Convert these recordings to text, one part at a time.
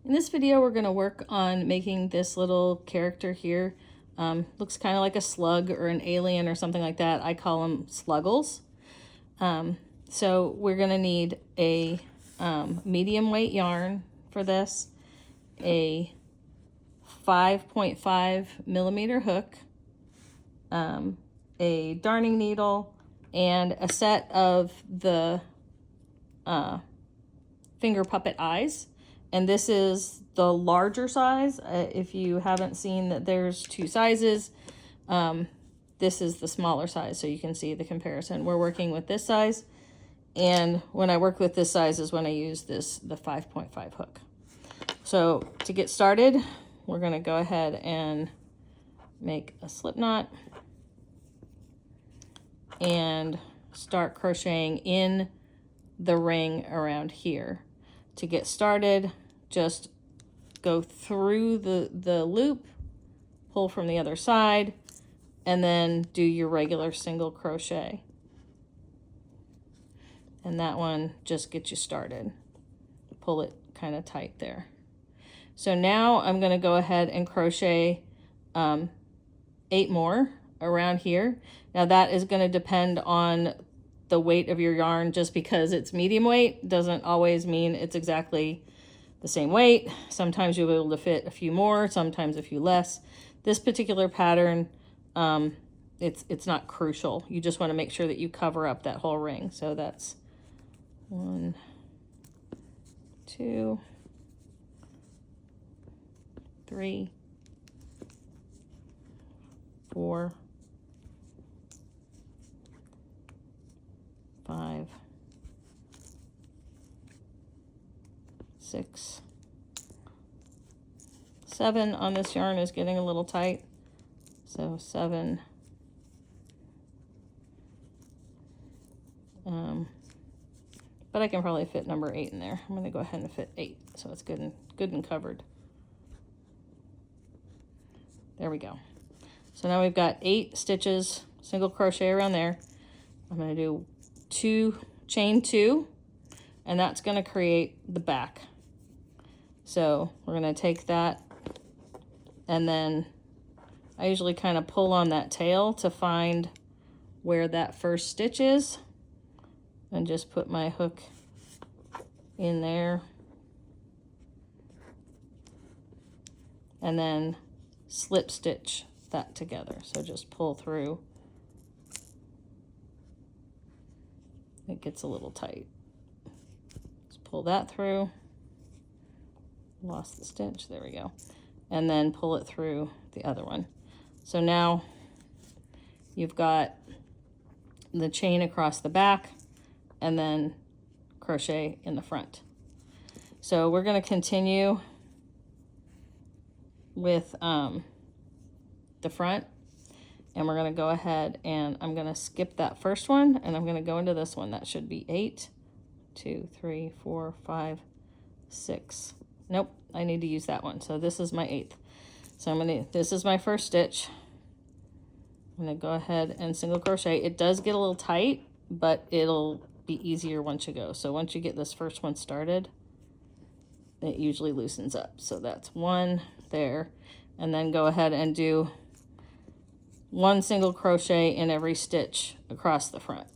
In this video, we're going to work on making this little character here. Looks kind of like a slug or an alien or something like that. I call them Sluggles. So we're going to need a medium weight yarn for this, a 5.5 millimeter hook, a darning needle, and a set of the finger puppet eyes. And this is the larger size. If you haven't seen that there's two sizes, this is the smaller size, so you can see the comparison. We're working with this size, and when I work with this size is when I use the 5.5 hook. So to get started, we're going to go ahead and make a slip knot and start crocheting in the ring around here. To get started, just go through the loop, pull from the other side, and then do your regular single crochet. And that one just gets you started. Pull it kind of tight there. So now I'm going to go ahead and crochet 8 more around here. Now that is going to depend on the weight of your yarn. Just because it's medium weight doesn't always mean it's exactly the same weight. Sometimes you'll be able to fit a few more, sometimes a few less. This particular pattern, it's not crucial. You just want to make sure that you cover up that whole ring. So that's 1, 2, 3, 4, 5, 6, 7 on this yarn is getting a little tight. So 7. But I can probably fit number 8 in there. I'm going to go ahead and fit 8, so it's good and covered. There we go. So now we've got 8 stitches, single crochet around there. I'm going to do chain 2, and that's going to create the back. So we're going to take that, and then I usually kind of pull on that tail to find where that first stitch is, and just put my hook in there, and then slip stitch that together. So just pull through. It gets a little tight. Just pull that through. Lost the stitch, there we go. And then pull it through the other one. So now you've got the chain across the back and then crochet in the front. So we're going to continue with the front, and we're going to go ahead and I'm going to skip that first one, and I'm going to go into this one. That should be 8, 2, 3, 4, 5, 6. Nope, I need to use that one. So this is my 8th. So this is my first stitch. I'm going to go ahead and single crochet. It does get a little tight, but it'll be easier once you go. So once you get this first one started, it usually loosens up. So that's 1 there, and then go ahead and do 1 single crochet in every stitch across the front.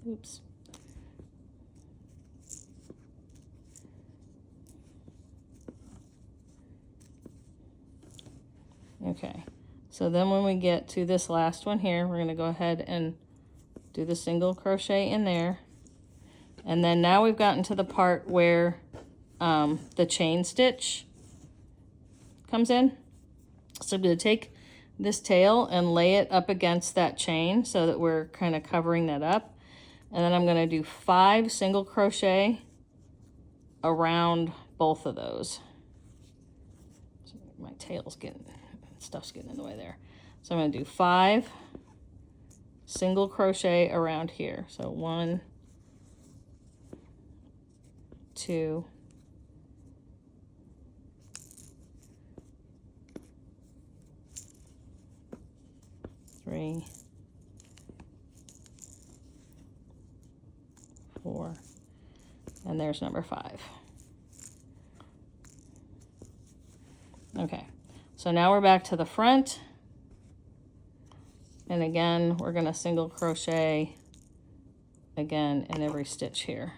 Oops. Okay, so then when we get to this last one here, we're going to go ahead and do the single crochet in there. And then now we've gotten to the part where the chain stitch comes in. So I'm going to take this tail and lay it up against that chain so that we're kind of covering that up. And then I'm going to do 5 single crochet around both of those. So my tail's stuff's getting in the way there. So I'm going to do 5 single crochet around here. So 1, 2, 3, 4, and there's number 5. Okay, so now we're back to the front, and again we're going to single crochet again in every stitch here.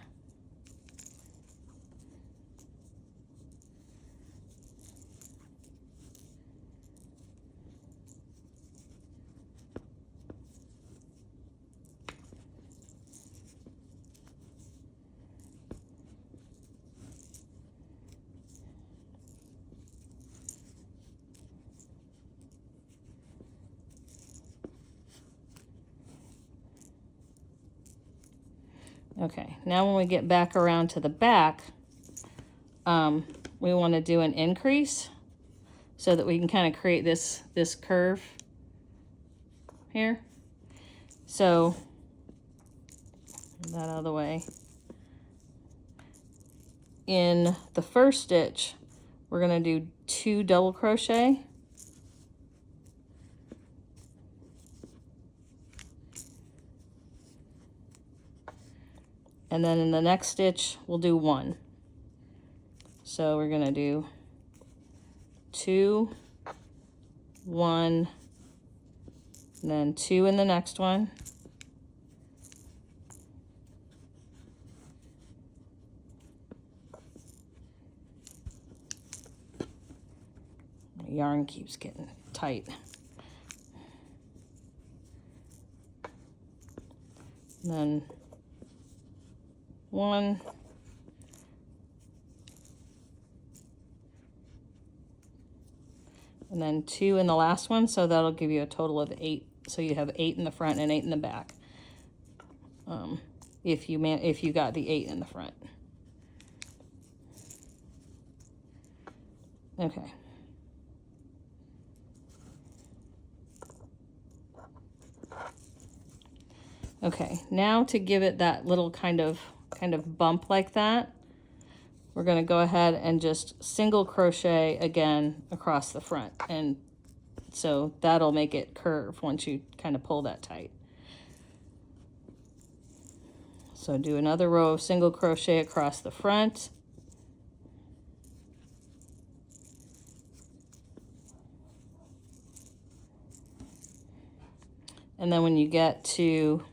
Okay, now when we get back around to the back, we want to do an increase so that we can kind of create this curve here. So, get that out of the way. In the first stitch, we're going to do 2 double crochet. And then in the next stitch, we'll do 1. So we're going to do 2, 1, and then 2 in the next one. My yarn keeps getting tight. And then 1, and then 2 in the last one, so that'll give you a total of 8. So you have 8 in the front and 8 in the back. If you got the 8 in the front. Okay. Okay, now to give it that little kind of bump like that, we're going to go ahead and just single crochet again across the front, and so that'll make it curve once you kind of pull that tight. So do another row of single crochet across the front, and then when you get to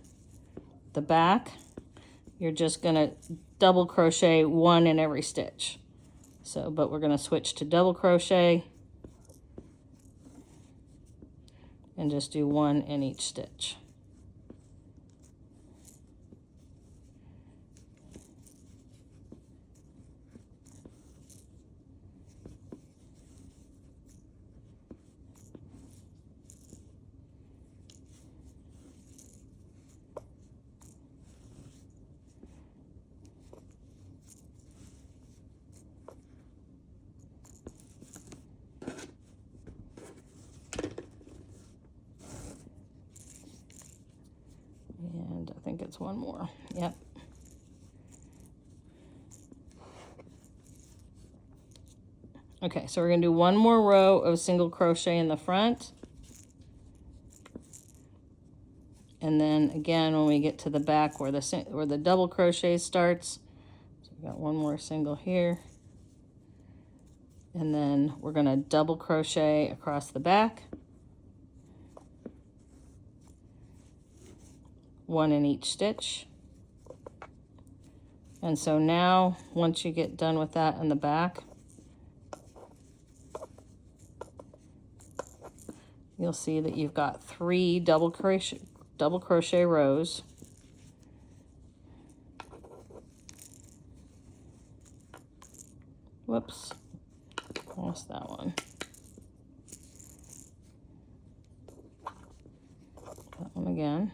the back, you're just going to double crochet 1 in every stitch. So, but we're going to switch to double crochet and just do 1 in each stitch. And I think it's 1 more. Yep. Okay, so we're going to do 1 more row of single crochet in the front. And then again, when we get to the back where the double crochet starts, so we've got 1 more single here. And then we're going to double crochet across the back. 1 in each stitch. And so now, once you get done with that in the back, you'll see that you've got 3 double crochet rows. Whoops, lost that one. That one again.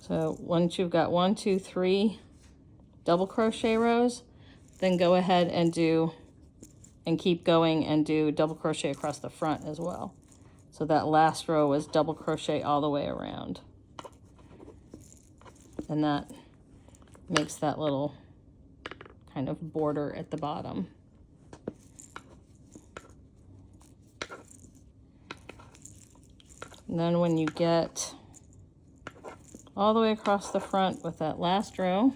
So once you've got 1, 2, 3 double crochet rows, then go ahead and keep going and do double crochet across the front as well. So that last row was double crochet all the way around. And that makes that little kind of border at the bottom. And then when you get all the way across the front with that last row,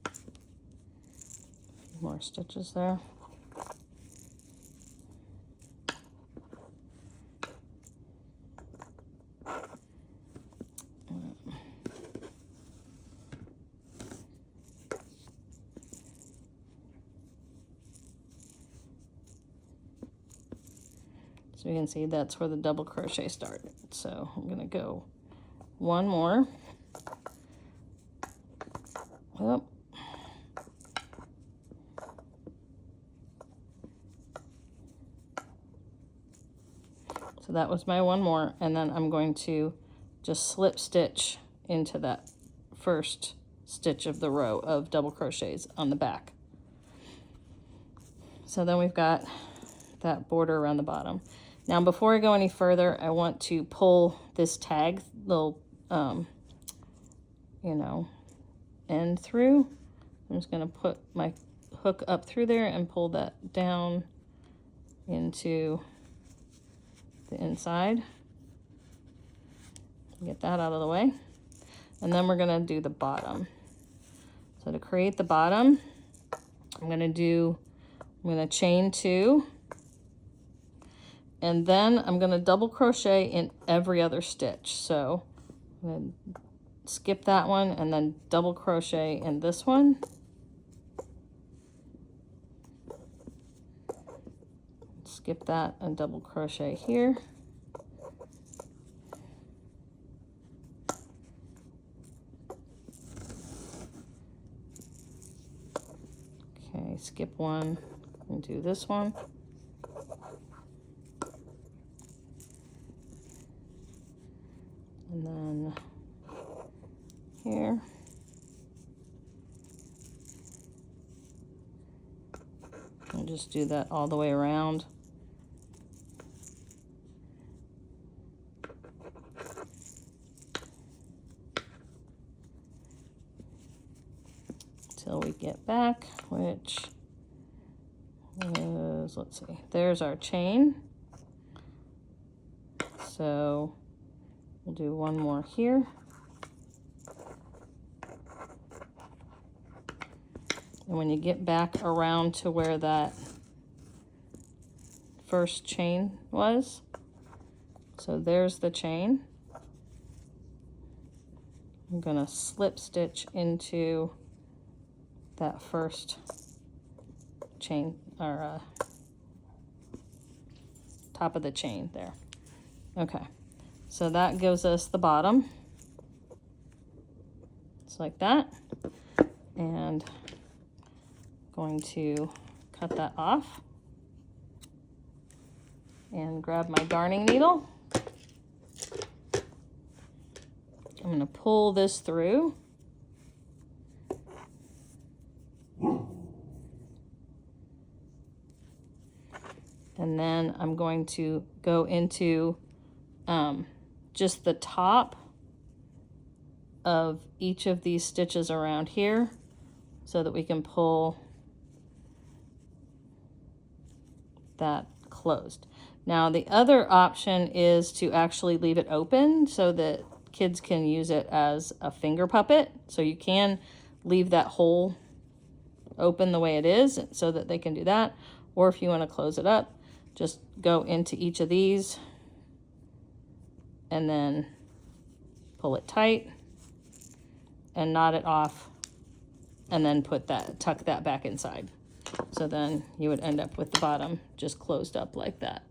a few more stitches there. So you can see that's where the double crochet started. So I'm going to go one more. Yep. So that was my one more, and then I'm going to just slip stitch into that first stitch of the row of double crochets on the back. So then we've got that border around the bottom. Now before I go any further, I want to pull this tag little, you know, end through. I'm just going to put my hook up through there and pull that down into the inside. Get that out of the way. And then we're going to do the bottom. So to create the bottom, I'm going to chain 2. And then I'm going to double crochet in every other stitch. So I'm going to skip that one and then double crochet in this one. Skip that and double crochet here. Okay, skip one and do this one. And then here. And just do that all the way around. Till we get back, which is, let's see, there's our chain. So we'll do one more here. And when you get back around to where that first chain was, so there's the chain, I'm gonna slip stitch into that first chain, or top of the chain there. Okay, so that gives us the bottom. It's like that. And going to cut that off and grab my darning needle. I'm going to pull this through. And then I'm going to go into just the top of each of these stitches around here so that we can pull that closed. Now the other option is to actually leave it open so that kids can use it as a finger puppet. So you can leave that hole open the way it is so that they can do that. Or if you want to close it up, just go into each of these and then pull it tight and knot it off and then tuck that back inside. So then you would end up with the bottom just closed up like that.